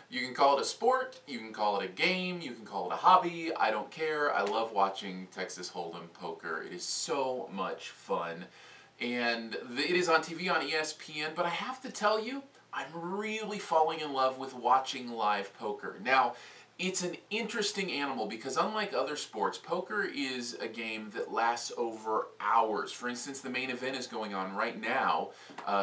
You can call it a sport, you can call it a game, you can call it a hobby. I don't care. I love watching Texas Hold'em poker. It is so much fun. And it is on TV on ESPN, but I have to tell you, I'm really falling in love with watching live poker. Now, it's an interesting animal because unlike other sports, poker is a game that lasts over hours. For instance, the main event is going on right now.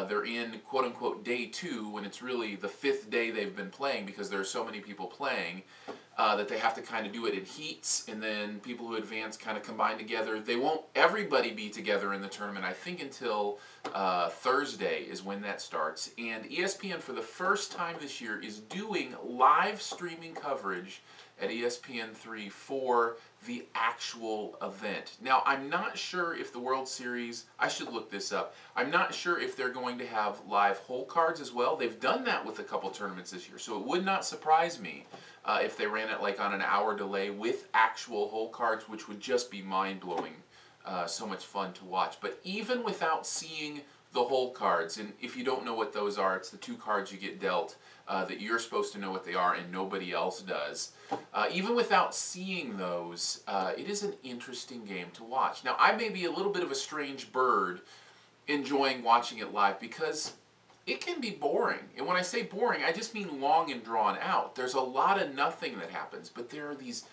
They're in quote-unquote day 2 when it's really the 5th day they've been playing because there are so many people playing that they have to kind of do it in heats, and then people who advance kind of combine together. They won't everybody be together in the tournament, I think, until Thursday is when that starts. And ESPN for the first time this year is doing live streaming coverage at ESPN3 for the actual event. Now, I'm not sure if the World Series, I should look this up, I'm not sure if they're going to have live hole cards as well. They've done that with a couple tournaments this year, so it would not surprise me if they ran it like on an hour delay with actual hole cards, which would just be mind-blowing. So much fun to watch. But even without seeing the hole cards, and if you don't know what those are, it's the 2 cards you get dealt that you're supposed to know what they are and nobody else does. Even without seeing those, it is an interesting game to watch. Now, I may be a little bit of a strange bird enjoying watching it live because it can be boring. And when I say boring, I just mean long and drawn out. There's a lot of nothing that happens, but there are these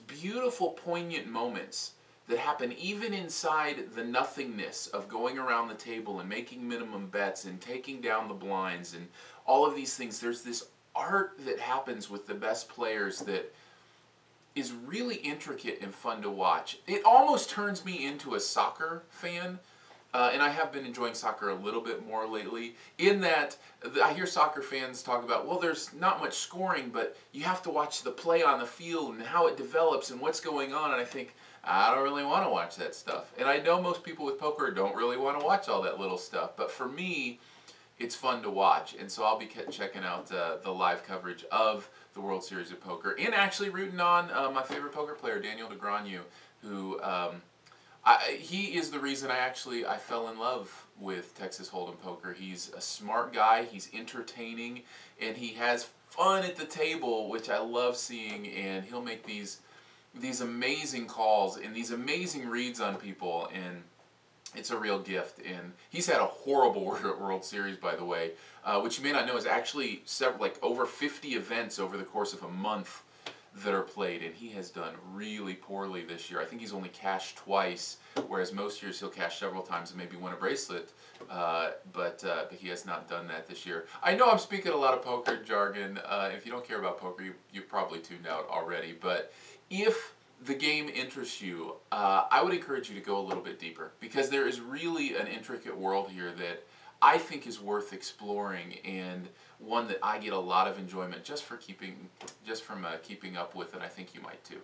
beautiful, poignant moments that happen even inside the nothingness of going around the table and making minimum bets and taking down the blinds and all of these things. There's this art that happens with the best players that is really intricate and fun to watch. It almost turns me into a soccer fan. And I have been enjoying soccer a little bit more lately, in that I hear soccer fans talk about, well, there's not much scoring, but you have to watch the play on the field and how it develops and what's going on. And I think, I don't really want to watch that stuff. And I know most people with poker don't really want to watch all that little stuff, but for me, it's fun to watch. And so I'll be checking out the live coverage of the World Series of Poker, and actually rooting on my favorite poker player, Daniel Negreanu, who... he is the reason I fell in love with Texas Hold'em poker. He's a smart guy, he's entertaining, and he has fun at the table, which I love seeing, and he'll make these amazing calls and these amazing reads on people, and it's a real gift. And he's had a horrible World Series, by the way, which you may not know is actually over 50 events over the course of a month that are played, and he has done really poorly this year. I think he's only cashed twice, whereas most years he'll cash several times and maybe win a bracelet, but he has not done that this year. I know I'm speaking a lot of poker jargon. If you don't care about poker, you've probably tuned out already, but if the game interests you, I would encourage you to go a little bit deeper, because there is really an intricate world here that I think is worth exploring, and one that I get a lot of enjoyment just from keeping up with, and I think you might too.